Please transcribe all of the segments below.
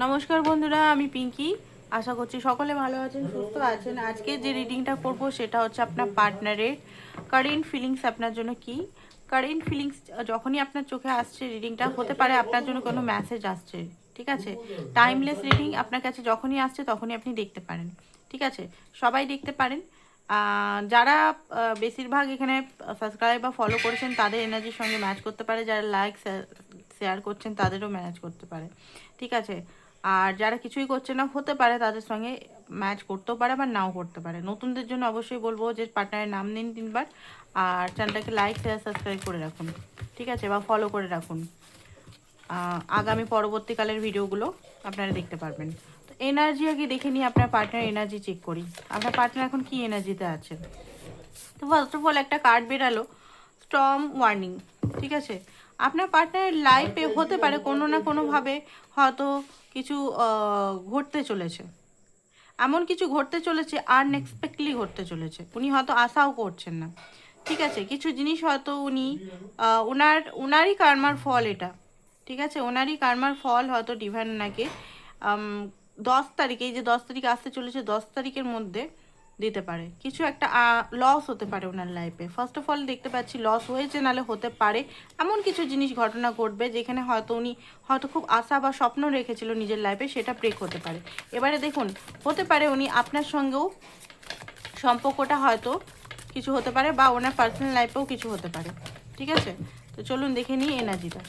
নমস্কার বন্ধুরা, আমি পিঙ্কি। আশা করছি সকলে ভালো আছেন, সুস্থ আছেন। আজকে যে রিডিংটা করব সেটা হচ্ছে আপনার পার্টনারের কারেন্ট ফিলিংস আপনার জন্য কি। কারেন্ট ফিলিংস যখনই আপনার চোখে আসছে, রিডিংটা হতে পারে আপনার জন্য কোনো মেসেজ আসছে, ঠিক আছে। টাইমলেস রিডিং আপনার কাছে যখনই আসছে তখনই আপনি দেখতে পারেন, ঠিক আছে। সবাই দেখতে পারেন। যারা বেশিরভাগ এখানে সাবস্ক্রাইব বা ফলো করেছেন তাদের এনার্জির সঙ্গে ম্যাচ করতে পারে, যারা লাইক শেয়ার করছেন তাদেরও ম্যাচ করতে পারে, ঠিক আছে। আর যারা কিছুই করছে না, হতে পারে তাদের সঙ্গে ম্যাচ করতেও পারে বা নাও করতে পারে। নতুনদের জন্য অবশ্যই বলবো যে পার্টনারের নাম নিন 3বার, আর চ্যানেলটাকে লাইক শেয়ার সাবস্ক্রাইব করে রাখুন, ঠিক আছে, বা ফলো করে রাখুন। আগামী পরবর্তীকালের ভিডিওগুলো আপনারা দেখতে পারবেন। তো এনার্জি আগে দেখে নিয়ে আপনার পার্টনার এনার্জি চেক করি। আপনার পার্টনার এখন কি এনার্জিতে আছে। তো ফার্স্ট অফ অল একটা কার্ড বেরালো, স্টর্ম ওয়ার্নিং, ঠিক আছে। আপনার পার্টনারের লাইফে হতে পারে কোনো না কোনোভাবে হয়তো কিছু ঘটতে চলেছে, এমন কিছু ঘটতে চলেছে, আনএক্সপেক্টলি ঘটতে চলেছে। উনি হয়তো আশাও করছেন না, ঠিক আছে। কিছু জিনিস হয়তো উনি ওনারই কার্মার ফল এটা, ঠিক আছে। ওনারই কার্মার ফল হয়তো ডিভাইন ওনাকে 10 তারিখে, এই যে 10 তারিখ আসতে চলেছে, 10 তারিখের মধ্যে দিতে পারে। কিছু একটা লস হতে পারে ওনার লাইফে। ফার্স্ট অফ অল দেখতে পাচ্ছি লস হয়েছে, নালে হতে পারে এমন কিছু জিনিস ঘটনা ঘটবে যেখানে হয়তো উনি হয়তো খুব আশা বা স্বপ্ন রেখেছিল নিজের লাইফে, সেটা ব্রেক হতে পারে। এবারে দেখুন, হতে পারে উনি আপনার সঙ্গেও সম্পর্কটা হয়তো কিছু হতে পারে, বা ওনার পার্সোনাল লাইফেও কিছু হতে পারে, ঠিক আছে। তো চলুন দেখে নিই এনার্জিটা।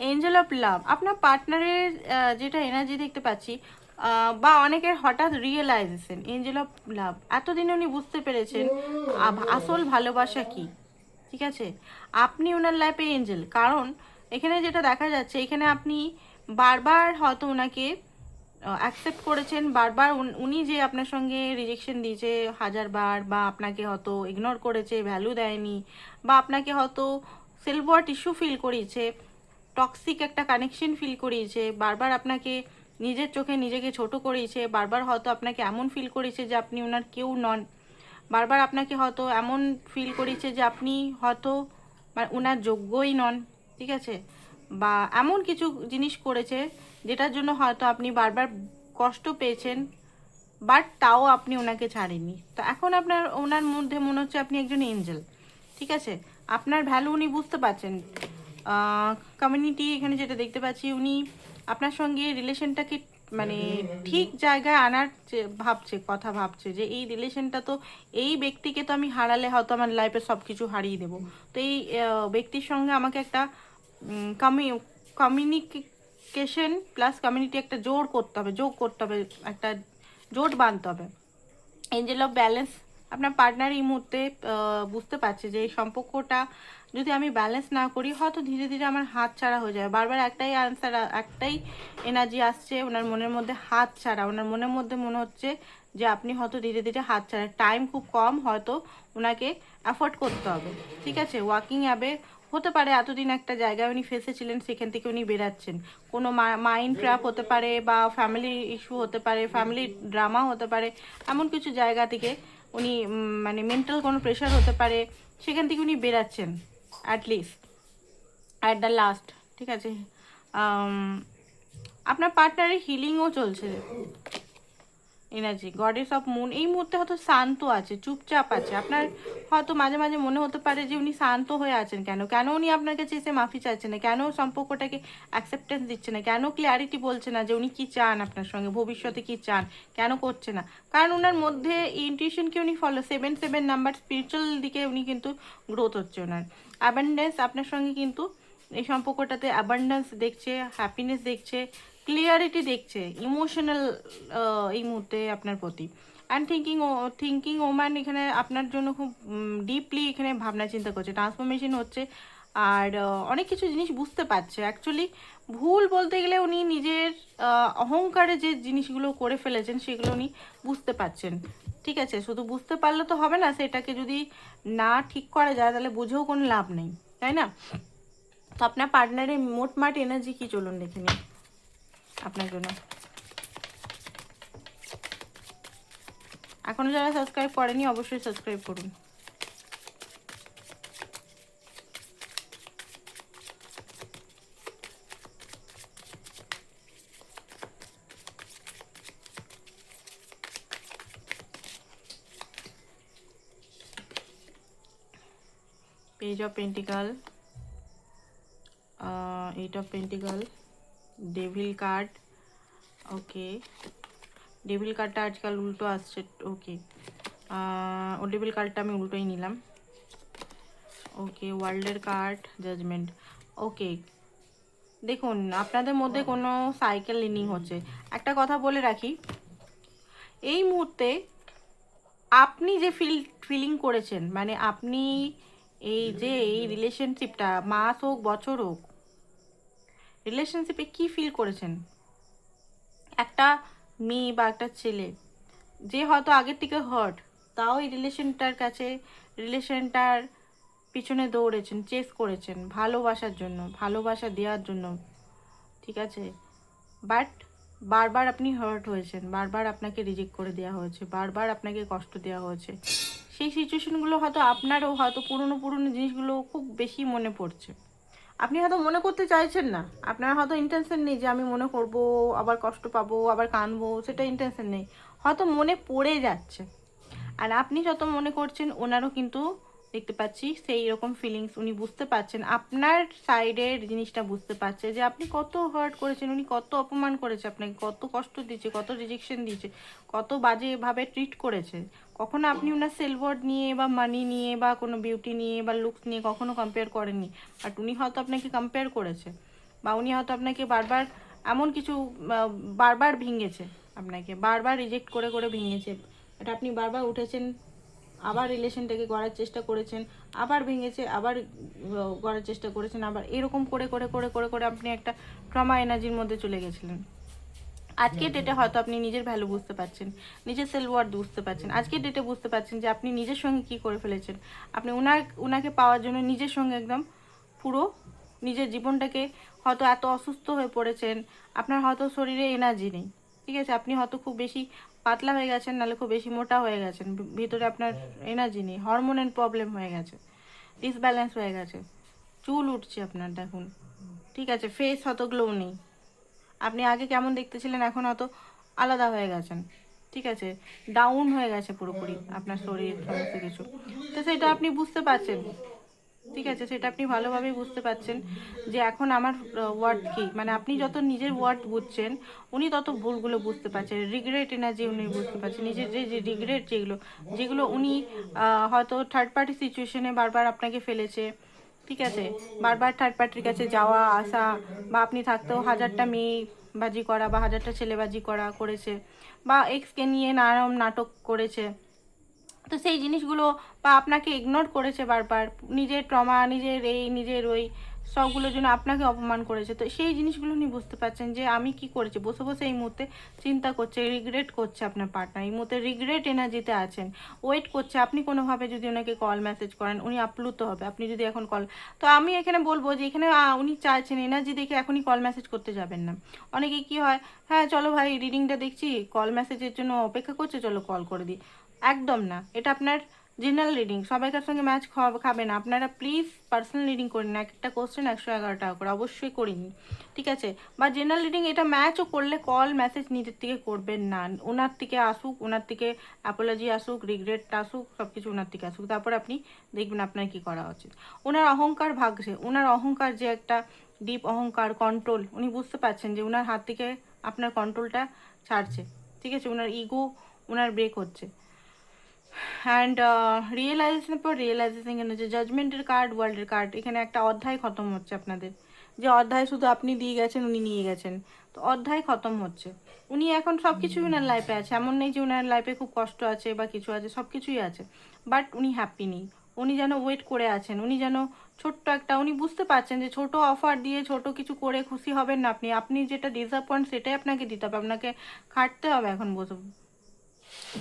এঞ্জেল অফ লাভ, আপনার পার্টনারের যেটা এনার্জি দেখতে পাচ্ছি, বা অনেকের হঠাৎ রিয়েলাইজেশন, এঞ্জেল অফ লাভ, এতদিনে উনি বুঝতে পেরেছেন আসল ভালোবাসা কি, ঠিক আছে। আপনি ওনার লাইফে এঞ্জেল, কারণ এখানে যেটা দেখা যাচ্ছে, এখানে আপনি বারবার হয়তো ওনাকে অ্যাকসেপ্ট করেছেন, বারবার উনি যে আপনার সঙ্গে রিজেকশন দিয়েছে 1000বার, বা আপনাকে হয়তো ইগনোর করেছে, ভ্যালু দেয়নি, বা আপনাকে হয়তো সেলফ ওয়ার্থ ইস্যু ফিল করিয়েছে, টক্সিক একটা কানেকশন ফিল করিয়েছে, বারবার আপনাকে নিজের চোখে নিজেকে ছোট করিয়েছে, বারবার হয়তো আপনাকে এমন ফিল করিয়েছে যে আপনি ওনার কেউ নন, বারবার আপনাকে হয়তো এমন ফিল করিয়েছে যে আপনি হয়তো মানে ওনার যোগ্যই নন, ঠিক আছে। বা এমন কিছু জিনিস করেছে যেটার জন্য হয়তো আপনি বারবার কষ্ট পেয়েছেন, বাট তাও আপনি ওনাকে ছাড়েননি। তো এখন আপনার ওনার মধ্যে মনে হচ্ছে আপনি একজন এঞ্জেল, ঠিক আছে। আপনার ভ্যালু উনি বুঝতে পারছেন। কমিউনিটি এখানে যেটা দেখতে পাচ্ছি, উনি আপনার সঙ্গে রিলেশনটাকে মানে ঠিক জায়গায় আনার ভাবছে, কথা ভাবছে যে এই রিলেশনটা তো, এই ব্যক্তিকে তো আমি হারালে হয়তো আমার লাইফে সব কিছু হারিয়ে দেবো। তো এই ব্যক্তির সঙ্গে আমাকে একটা কমিউনিকেশন প্লাস কমিউনিটি একটা জোর করতে হবে, যোগ করতে হবে, একটা জোট বাঁধতে হবে। এঞ্জেল অফ ব্যালেন্স, আপনার পার্টনার এই মুহূর্তে বুঝতে পারছে যে এই সম্পর্কটা যদি আমি ব্যালেন্স না করি হয়তো ধীরে ধীরে আমার হাত ছাড়া হয়ে যাবে। বারবার একটাই আনসার, একটাই এনার্জি আসছে ওনার মনের মধ্যে, হাত ছাড়া। ওনার মনের মধ্যে মনে হচ্ছে যে আপনি হয়তো ধীরে ধীরে হাত ছাড়া, টাইম খুব কম, হয়তো ওনাকে অ্যাফোর্ড করতে হবে, ঠিক আছে। ওয়ার্কিং অ্যাবে হতে পারে এতদিন একটা জায়গায় উনি ফেসেছিলেন, সেখান থেকে উনি বেরাচ্ছেন। কোনো মাইন্ড ট্র্যাপ হতে পারে, বা ফ্যামিলি ইস্যু হতে পারে, ফ্যামিলি ড্রামা হতে পারে, এমন কিছু জায়গা থেকে উনি মানে মেন্টাল কোনো প্রেশার হতে পারে, সেখান থেকে উনি বেরাচ্ছেন অ্যাটলিস্ট অ্যাট দ্য লাস্ট, ঠিক আছে। আপনার পার্টনারের হিলিংও চলছে এনার্জি। গডেস অফ মুন এই মুহূর্তে হয়তো শান্ত আছে, চুপচাপ আছে। আপনার হয়তো মাঝে মাঝে মনে হতে পারে যে উনি শান্ত হয়ে আছেন, কেন কেন উনি আপনার কাছে এসে মাফি চাইছে না, কেন সম্পর্কটাকে অ্যাকসেপ্টেন্স দিচ্ছে না, কেন ক্লিয়ারিটি বলছে না যে উনি কি চান আপনার সঙ্গে, ভবিষ্যতে কি চান, কেন করছে না। কারণ ওনার মধ্যে ইনটিউশনকে উনি ফলো, 7 নাম্বার স্পিরিচুয়াল দিকে উনি কিন্তু গ্রোথ হচ্ছে ওনার। অ্যাবান্ডেন্স আপনার সঙ্গে কিন্তু এই সম্পর্কটাতে অ্যাবান্ডেন্স দেখছে, হ্যাপিনেস দেখছে, ক্লিয়ারিটি দেখছে, ইমোশনাল এই মুহূর্তে আপনার প্রতি। অ্যান্ড থিঙ্কিং ওম্যান এখানে আপনার জন্য খুব ডিপলি এখানে ভাবনা চিন্তা করছে, ট্রান্সফরমেশন হচ্ছে, আর অনেক কিছু জিনিস বুঝতে পারছে। অ্যাকচুয়ালি ভুল বলতে গেলে উনি নিজের অহংকারে যে জিনিসগুলো করে ফেলেছেন সেগুলো উনি বুঝতে পারছেন, ঠিক আছে। শুধু বুঝতে পারলে তো হবে না, সেটাকে যদি না ঠিক করা যায় তাহলে বুঝেও কোনো লাভ নেই, তাই না। তো আপনার পার্টনারের মোটমাট এনার্জি কি, চলুন দেখে নিন আপনার জন্য। এখনও যারা সাবস্ক্রাইব করেনি অবশ্যই সাবস্ক্রাইব করুন। Page of pentacle, eight of pentacle, devil card. Okay, devil কার্ডটা আজকাল উল্টো আসছে। ওকে, ও ডেভিল কার্ডটা আমি উল্টোই নিলাম। ওকে, ওয়ার্ল্ডের কার্ড, জাজমেন্ট। ওকে, দেখুন আপনাদের মধ্যে কোনো সাইকেল লিনিং হচ্ছে। একটা কথা বলে রাখি, এই মুহূর্তে আপনি যে ফিলিং করেছেন, মানে আপনি এই যে এই রিলেশনশিপটা মাস হোক বছর হোক, রিলেশনশিপে কি ফিল করেছেন, একটা মেয়ে বা একটা ছেলে যে হয়তো আগের থেকে হার্ট, তাও এই রিলেশনটার পিছনে দৌড়েছেন, চেস করেছেন ভালোবাসার জন্য, ভালোবাসা দেওয়ার জন্য, ঠিক আছে, বাট বারবার আপনি হার্ট হয়েছেন, বারবার আপনাকে রিজেক্ট করে দেওয়া হয়েছে, বারবার আপনাকে কষ্ট দেওয়া হয়েছে। সেই সিচুয়েশনগুলো হয়তো আপনারও হয়তো পুরনো জিনিসগুলো খুব বেশি মনে পড়ছে। আপনি হয়তো মনে করতে চাইছেন না, আপনার হয়তো ইন্টেনশন নেই যে আমি মনে করব, আবার কষ্ট পাবো, আবার কাঁদবো, সেটা ইন্টেনশন নেই, হয়তো মনে পড়ে যাচ্ছে। আর আপনি যত মনে করছেন ওনারও কিন্তু দেখতে পাচ্ছি সেই রকম ফিলিংস, উনি বুঝতে পারছেন, আপনার সাইডের জিনিসটা বুঝতে পারছে যে আপনি কত হার্ট করেছেন, উনি কত অপমান করেছে আপনাকে, কত কষ্ট দিয়েছে, কত রিজেকশন দিয়েছে, কত বাজেভাবে ট্রিট করেছে। কখনো আপনি ওনার সেলওয়ার্ড নিয়ে বা মানি নিয়ে বা কোনো বিউটি নিয়ে বা লুকস নিয়ে কখনো কম্পেয়ার করেননি, বাট উনি হয়তো আপনাকে কম্পেয়ার করেছে, বা উনি হয়তো আপনাকে বারবার এমন কিছু বারবার ভেঙেছে, আপনাকে বারবার রিজেক্ট করে করে ভেঙেছে, এটা আপনি বারবার উঠেছেন, আবার রিলেশনটাকে গড়ার চেষ্টা করেছেন, আবার ভেঙেছে, আবার গড়ার চেষ্টা করেছেন, আবার এরকম করে করে করে করে করে আপনি একটা ট্রমা এনার্জির মধ্যে চলে গেছিলেন। আজকের ডেটে হয়তো আপনি নিজের ভ্যালু বুঝতে পারছেন, নিজের সেলফ ওয়ার্থ বুঝতে পারছেন, আজকের ডেটে বুঝতে পারছেন যে আপনি নিজের সঙ্গে কী করে ফেলেছেন। আপনি ওনাকে পাওয়ার জন্য নিজের সঙ্গে একদম পুরো নিজের জীবনটাকে হয়তো এত অসুস্থ হয়ে পড়েছেন, আপনার হয়তো শরীরে এনার্জি নেই, ঠিক আছে, আপনি হয়তো খুব বেশি পাতলা হয়ে গেছেন, নাহলে খুব বেশি মোটা হয়ে গেছেন, ভিতরে আপনার এনার্জি নেই, হরমোনের প্রবলেম হয়ে গেছে, ডিসব্যালেন্স হয়ে গেছে, চুল উঠছে আপনার দেখুন, ঠিক আছে, ফেস হয়তো গ্লো নেই, আপনি আগে কেমন দেখতেছিলেন এখন হয়তো আলাদা হয়ে গেছেন, ঠিক আছে, ডাউন হয়ে গেছে পুরোপুরি আপনার শরীর, সমস্ত কিছু। তো সেটা আপনি বুঝতে পারছেন, ঠিক আছে, সেটা আপনি ভালোভাবেই বুঝতে পারছেন যে এখন আমার ওয়ার্ড কী, মানে আপনি যত নিজের ওয়ার্ড বুঝছেন উনি তত ভুলগুলো বুঝতে পারছেন, রিগ্রেট এনার্জি উনি বুঝতে পারছেন, নিজের যে রিগ্রেট যেগুলো উনি হয়তো থার্ড পার্টি সিচুয়েশনে বারবার আপনাকে ফেলেছে, ঠিক আছে, বারবার থার্ড পার্টির কাছে যাওয়া আসা, বা আপনি থাকতেও হাজারটা মেয়ে বাজি করা বা হাজারটা ছেলেবাজি করেছে, বা এক্সকে নিয়ে নানারকম নাটক করেছে। তো সেই জিনিসগুলো বা আপনাকে ইগনোর করেছে বারবার, নিজের ট্রমা, নিজের ওই সবগুলোর জন্য আপনাকে অপমান করেছে। তো সেই জিনিসগুলো উনি বুঝতে পারছেন যে আমি কি করেছি, বসে বসে এই মুহূর্তে চিন্তা করছে, রিগ্রেট করছে, আপনার পার্টনার এই মুহূর্তে রিগ্রেট এনার্জিতে আছেন, ওয়েট করছে আপনি কোনোভাবে যদি ওনাকে কল মেসেজ করেন উনি আপ্লুত হবে, আপনি যদি এখন কল, তো আমি এখানে বলবো যে এখানে উনি চাইছেন এনার্জি দেখে এখনই কল মেসেজ করতে যাবেন না। অনেকে কি হয়, হ্যাঁ চলো ভাই রিডিংটা দেখছি, কল মেসেজের জন্য অপেক্ষা করছে, চলো কল করে দিই, একদম না, এটা আপনার জেনারেল রিডিং, সবাইকার সঙ্গে ম্যাচ খাবে না, আপনারা প্লিজ পার্সোনাল রিডিং করিন না, একটা কোশ্চেন 111 টাকা করে অবশ্যই করিনি, ঠিক আছে, বা জেনারেল রিডিং এটা ম্যাচও করলে কল মেসেজ নিজের থেকে করবেন না, ওনার থেকে আসুক, ওনার থেকে অ্যাপোলজি আসুক, রিগ্রেট আসুক, সব কিছু ওনার থেকে আসুক, তারপর আপনি দেখবেন আপনার কি করা উচিত। ওনার অহংকার ভাগছে, ওনার অহংকার যে একটা ডিপ অহংকার, কন্ট্রোল, উনি বুঝতে পারছেন যে ওনার হাত থেকে আপনার কন্ট্রোলটা ছাড়ছে, ঠিক আছে, ওনার ইগো ওনার ব্রেক হচ্ছে। অ্যান্ড রিয়েলাইজেশনের পর রিয়েলাইজেশন, এখানে যে জাজমেন্টের কার্ড, ওয়ার্ল্ডের কার্ড, এখানে একটা অধ্যায় খতম হচ্ছে আপনাদের, যে অধ্যায় শুধু আপনি দিয়ে গেছেন, উনি নিয়ে গেছেন, তো অধ্যায় খতম হচ্ছে, উনি এখন সব কিছুই ওনার লাইফে আছে, এমন নেই যে ওনার লাইফে খুব কষ্ট আছে বা কিছু আছে, সব কিছুই আছে, বাট উনি হ্যাপি নেই, উনি যেন ওয়েট করে আছেন, উনি যেন ছোট্ট একটা, উনি বুঝতে পারছেন যে ছোট অফার দিয়ে ছোট কিছু করে খুশি হবেন না আপনি, আপনি যেটা ডিসঅ্যাপয়েন্ট সেটাই আপনাকে দিতে হবে, আপনাকে খাটতে হবে এখন বসে,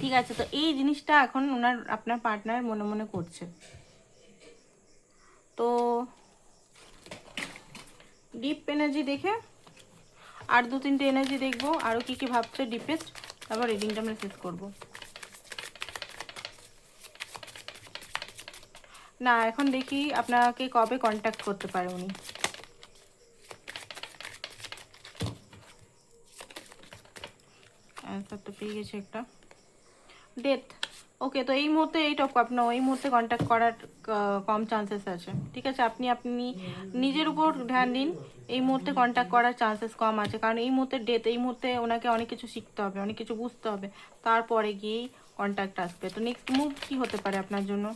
ঠিক আছে। তো এই জিনিসটা এখন আপনার পার্টনার মনে মনে করছে। তো ডিপ এনার্জি দেখে আর 2-3টে এনার্জি দেখবো আরও কী কী ভাবছে ডিপেস্ট, তারপর রিডিংটা আমরা শেষ করবো। না, এখন দেখি আপনাকে কবে কন্ট্যাক্ট করতে পারে উনি। অ্যান্সার তো পেয়ে গেছি একটা, ডেথ। ওকে, তো এই মুহূর্তে এই টপ আপনার ওই মুহূর্তে কন্ট্যাক্ট করার কম চান্সেস আছে, ঠিক আছে? আপনি নিজের উপর ধ্যান দিন, এই মুহূর্তে কন্ট্যাক্ট করার চান্সেস কম আছে, কারণ এই মুহূর্তে ডেথ, এই মুহূর্তে ওনাকে অনেক কিছু শিখতে হবে, অনেক কিছু বুঝতে হবে, তারপরে গিয়েই কন্ট্যাক্ট আসবে। তো নেক্সট মুভ কী হতে পারে আপনার জন্য?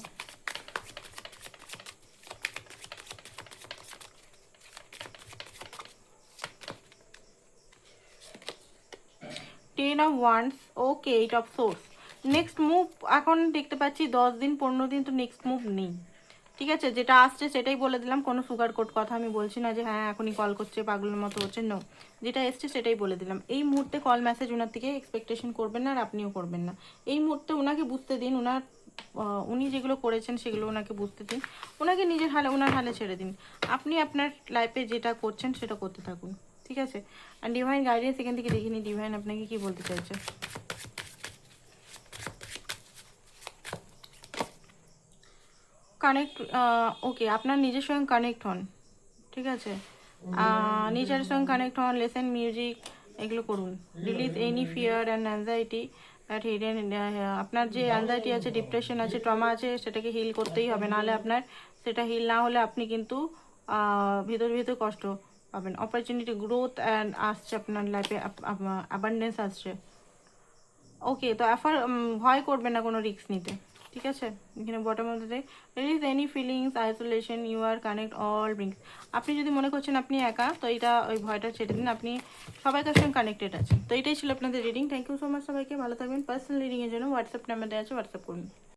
10 of wands, okay 8 of swords। Next move এখন দেখতে পাচ্ছি 10 দিন 15 দিন তো নেক্সট মুভ নেই, ঠিক আছে? যেটা আসছে সেটাই বলে দিলাম, কোনো সুগার কোট কথা আমি বলছি না যে হ্যাঁ এখনই কল করছে পাগলের মতো হচ্ছে, নো, যেটা এসছে সেটাই বলে দিলাম। এই মুহূর্তে কল মেসেজ ওনার থেকে এক্সপেকটেশন করবেন না, আর আপনিও করবেন না। এই মুহূর্তে ওনাকে বুঝতে দিন, উনি যেগুলো করেছেন সেগুলো ওনাকে বুঝতে দিন, ওনাকে নিজের হালে ওনার হালে ছেড়ে দিন। আপনি আপনার লাইফে যেটা করছেন সেটা করতে থাকুন, ঠিক আছে? আর ডিভাইন গাইডেন্স এখান থেকে দেখিনি, ডিভাইন আপনাকে কি বলতে চাইছে? কানেক্ট, ওকে, আপনার নিজের সঙ্গে কানেক্ট হন, ঠিক আছে? নেচারের সঙ্গে কানেক্ট হন, লেসেন মিউজিক, এগুলো করুন। Release any fear and anxiety that hidden, আপনার যে অ্যাংজাইটি আছে, ডিপ্রেশন আছে, ট্রমা আছে, সেটাকে হিল করতেই হবে, নাহলে আপনার সেটা হিল না হলে আপনি কিন্তু ভিতর ভিতর কষ্ট পাবেন। অপরচুনিটি, গ্রোথ অ্যান্ড আসছে আপনার লাইফে, অ্যাবান্ডেন্স আসছে। ওকে, তো ভয় করবেন না কোনো রিস্ক নিতে, ঠিক আছে? এখানে bottom of the release any feelings, isolation, you are connect all brings. আপনি যদি মনে করছেন আপনি একা, তো এটা ওই ভয়টা ছেড়ে দিন, আপনি সবাইকার সঙ্গে কানেক্টেড আছেন। তো এটাই ছিল আপনাদের reading. Thank you so much সবাইকে, ভালো থাকবেন। পার্সোনাল রিডিংয়ের জন্য হোয়াটসঅ্যাপ নাম্বার দেওয়া আছে, হোয়াটসঅ্যাপ করুন।